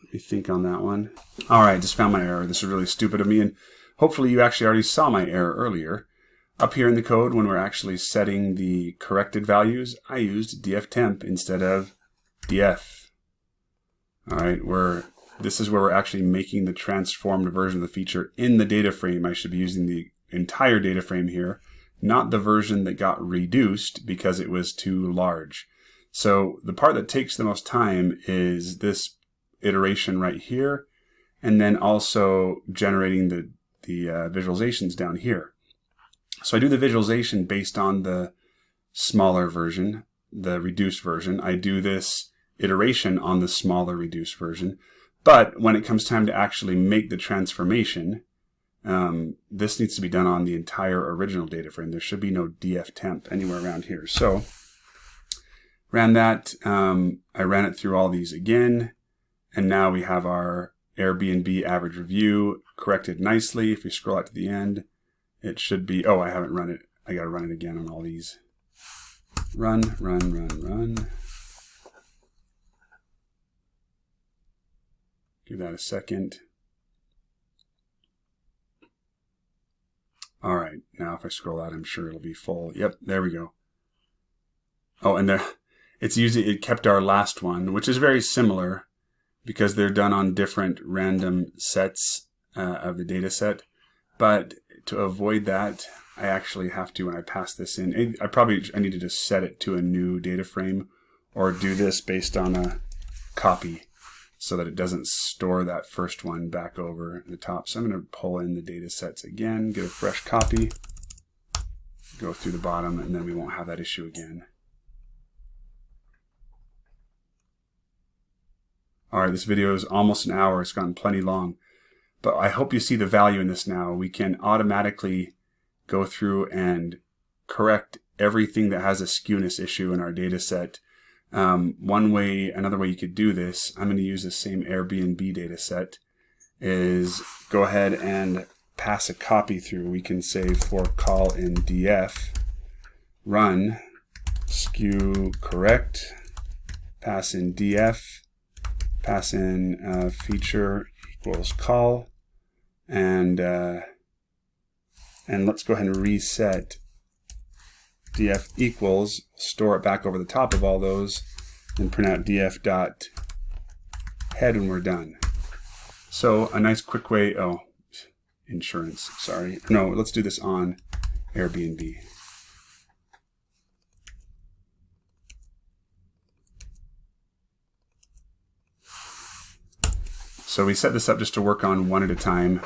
Let me think on that one. All right, just found my error. This is really stupid of me, and hopefully you actually already saw my error earlier. Up here in the code, when we're actually setting the corrected values, I used dftemp instead of df. All right, this is where we're actually making the transformed version of the feature in the data frame. I should be using the entire data frame here, not the version that got reduced because it was too large. So the part that takes the most time is this iteration right here, and then also generating the visualizations down here. So I do the visualization based on the smaller version, the reduced version. I do this iteration on the smaller reduced version. But when it comes time to actually make the transformation, this needs to be done on the entire original data frame. There should be no dftemp anywhere around here. So ran that. I ran it through all these again. And now we have our Airbnb average review corrected nicely. If we scroll out to the end, it should be, oh, I haven't run it. I got to run it again on all these. Run. Give that a second. All right, now if I scroll out, I'm sure it'll be full. Yep, there we go. Oh, and it kept our last one, which is very similar because they're done on different random sets of the data set. But to avoid that, I actually have to, when I pass this in, I need to just set it to a new data frame or do this based on a copy so that it doesn't store that first one back over the top. So I'm going to pull in the data sets again, get a fresh copy, go through the bottom, and then we won't have that issue again. All right, this video is almost an hour. It's gotten plenty long. But I hope you see the value in this now. We can automatically go through and correct everything that has a skewness issue in our data set. Another way you could do this, I'm going to use the same Airbnb data set, is go ahead and pass a copy through. We can say for call in df, run, skew correct, pass in df, pass in feature equals call, and let's go ahead and reset df equals, store it back over the top of all those, and print out df dot head when we're done. So a nice quick way, insurance, sorry. No, let's do this on Airbnb. So we set this up just to work on one at a time.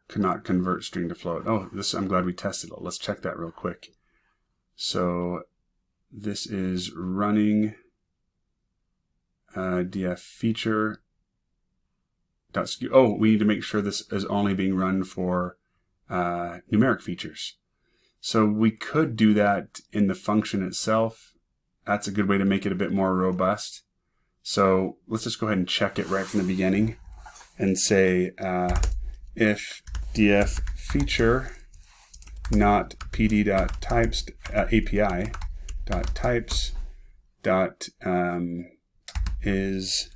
Could not convert string to float. Oh, I'm glad we tested it. Let's check that real quick. So this is running df feature dot skew. Oh, we need to make sure this is only being run for numeric features. So we could do that in the function itself. That's a good way to make it a bit more robust. So let's just go ahead and check it right from the beginning and say if df feature not pd.types api.types is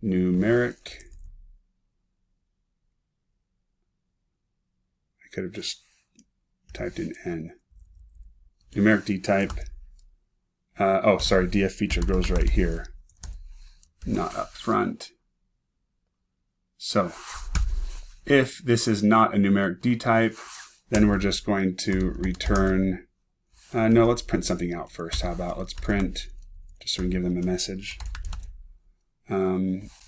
numeric. I could have just typed in n. Numeric dtype. Df feature goes right here, not up front. So if this is not a numeric dtype, then we're just going to return, no, let's print something out first. How about let's print, just so we can give them a message.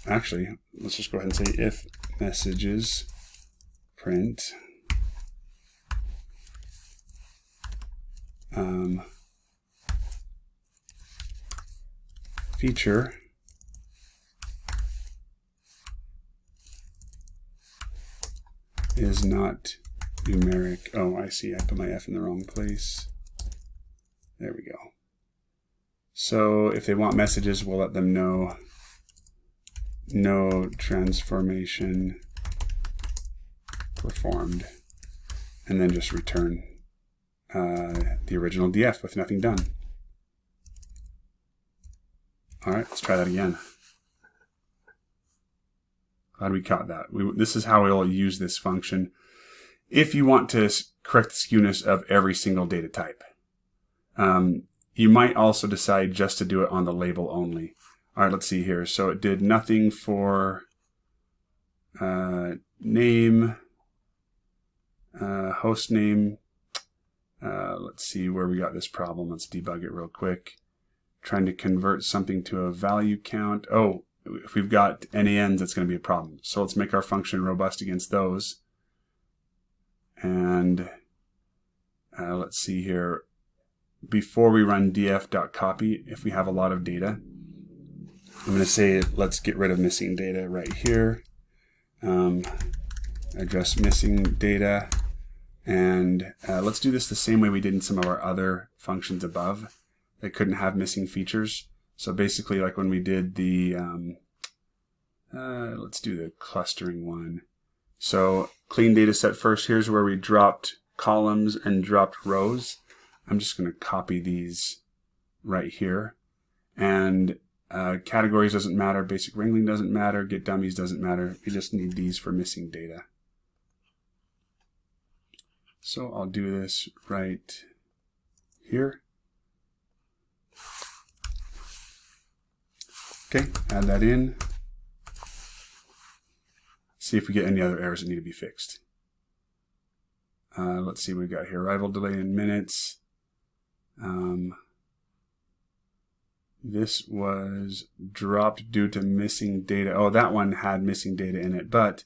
Actually, let's just go ahead and say if messages print feature is not numeric. Oh, I see. I put my F in the wrong place. There we go. So if they want messages, we'll let them know no transformation performed, and then just return the original DF with nothing done. All right, let's try that again. Glad we caught that. This is how we'll use this function if you want to correct the skewness of every single data type. You might also decide just to do it on the label only. All right, let's see here. So it did nothing for name, host name. Let's see where we got this problem. Let's debug it real quick. Trying to convert something to a value count. Oh, if we've got NANs, that's going to be a problem. So let's make our function robust against those. And let's see here. Before we run df.copy, if we have a lot of data, I'm going to say let's get rid of missing data right here. Address missing data. And let's do this the same way we did in some of our other functions above that couldn't have missing features. So basically, like when we did the, let's do the clustering one. So clean data set first. Here's where we dropped columns and dropped rows. I'm just going to copy these right here. And categories doesn't matter. Basic wrangling doesn't matter. Get dummies doesn't matter. We just need these for missing data. So I'll do this right here. Okay, add that in. See if we get any other errors that need to be fixed. Let's see what we got here. Arrival delay in minutes. This was dropped due to missing data. Oh, that one had missing data in it, but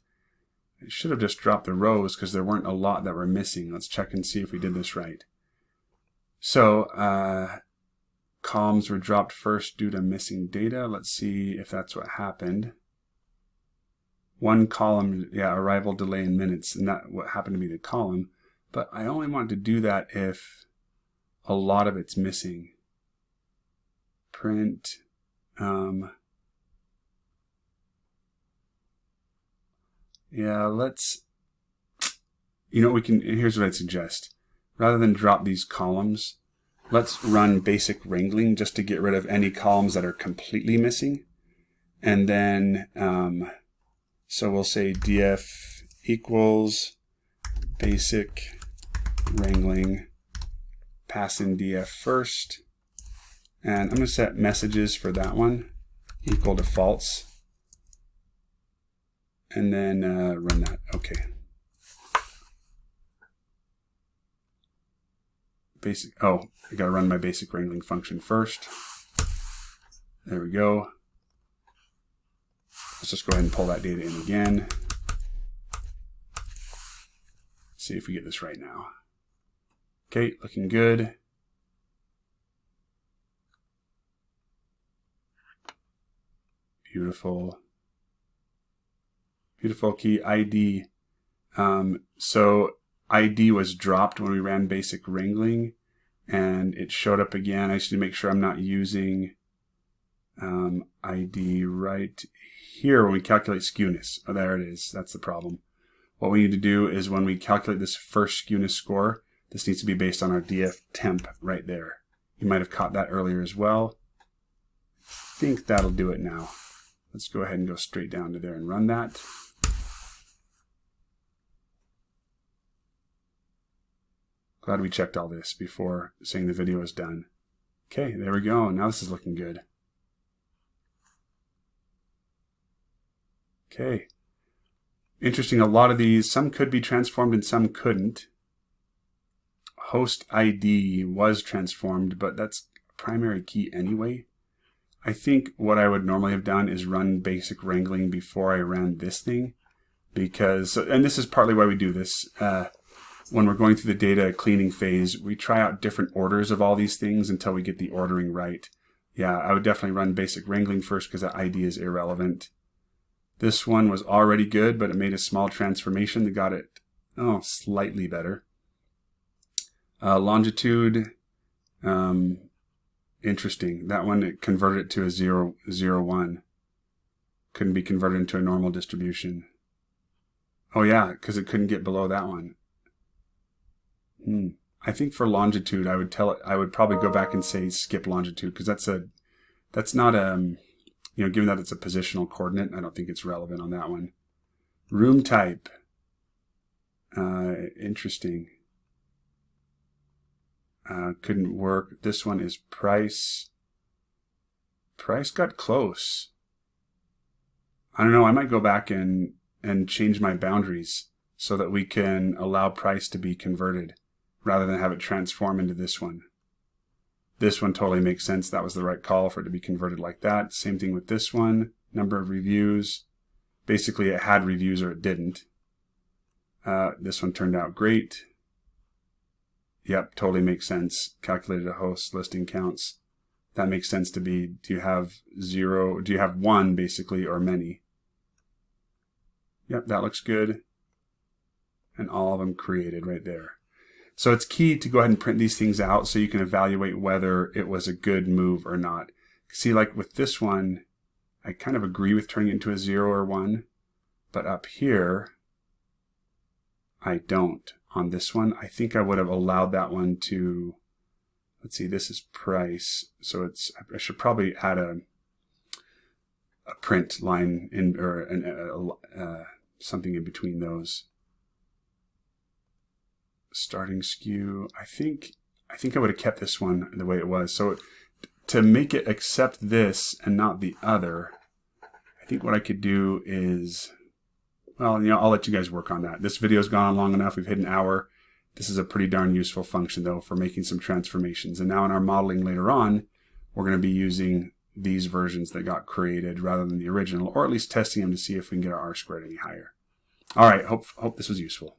it should have just dropped the rows because there weren't a lot that were missing. Let's check and see if we did this right. So columns were dropped first due to missing data. Let's see if that's what happened. One column, yeah, arrival delay in minutes, and that what happened to be the column. But I only want to do that if a lot of it's missing. Print. Yeah, let's, you know, we can, here's what I'd suggest. Rather than drop these columns, let's run basic wrangling just to get rid of any columns that are completely missing. And then, so we'll say df equals basic wrangling, pass in df first. And I'm going to set messages for that one equal to false. And then run that. Okay. Basic. Oh, I got to run my basic wrangling function first. There we go. Let's just go ahead and pull that data in again. See if we get this right now. Okay, looking good. Beautiful. Beautiful key ID. So ID was dropped when we ran basic wrangling, and it showed up again. I just need to make sure I'm not using ID right here when we calculate skewness. Oh, there it is. That's the problem. What we need to do is when we calculate this first skewness score, this needs to be based on our DF temp right there. You might have caught that earlier as well. I think that'll do it now. Let's go ahead and go straight down to there and run that. Glad we checked all this before saying the video is done. Okay, there we go. Now this is looking good. Okay. Interesting, a lot of these, some could be transformed and some couldn't. Host ID was transformed, but that's primary key anyway. I think what I would normally have done is run basic wrangling before I ran this thing, because, and this is partly why we do this, when we're going through the data cleaning phase, we try out different orders of all these things until we get the ordering right. Yeah, I would definitely run basic wrangling first because that ID is irrelevant. This one was already good, but it made a small transformation that got it Oh, slightly better. Longitude, interesting. That one, it converted it to a 0, 0, 1. Couldn't be converted into a normal distribution. Oh yeah, because it couldn't get below that one. I think for longitude, I would probably go back and say skip longitude, because that's not given that it's a positional coordinate, I don't think it's relevant on that one. Room type, interesting. Couldn't work. This one is price. Price got close. I don't know, I might go back and change my boundaries so that we can allow price to be converted rather than have it transform into this one. This one totally makes sense. That was the right call for it to be converted like that. Same thing with this one. Number of reviews. Basically, it had reviews or it didn't. This one turned out great. Yep, totally makes sense. Calculated a host listing counts. That makes sense to be, do you have 0, do you have 1 basically, or many? Yep, that looks good. And all of them created right there. So it's key to go ahead and print these things out so you can evaluate whether it was a good move or not. See, like with this one, I kind of agree with turning it into a 0 or 1, but up here, I don't. On this one, I think I would have allowed that one to, let's see, this is price. So I should probably add a print line in, or something in between those. Starting skew, I think I would have kept this one the way it was. So to make it accept this and not the other, I think what I could do is, well, I'll let you guys work on that. This video's gone on long enough. We've hit an hour. This is a pretty darn useful function, though, for making some transformations. And now in our modeling later on, we're going to be using these versions that got created rather than the original, or at least testing them to see if we can get our R squared any higher. All right, hope this was useful.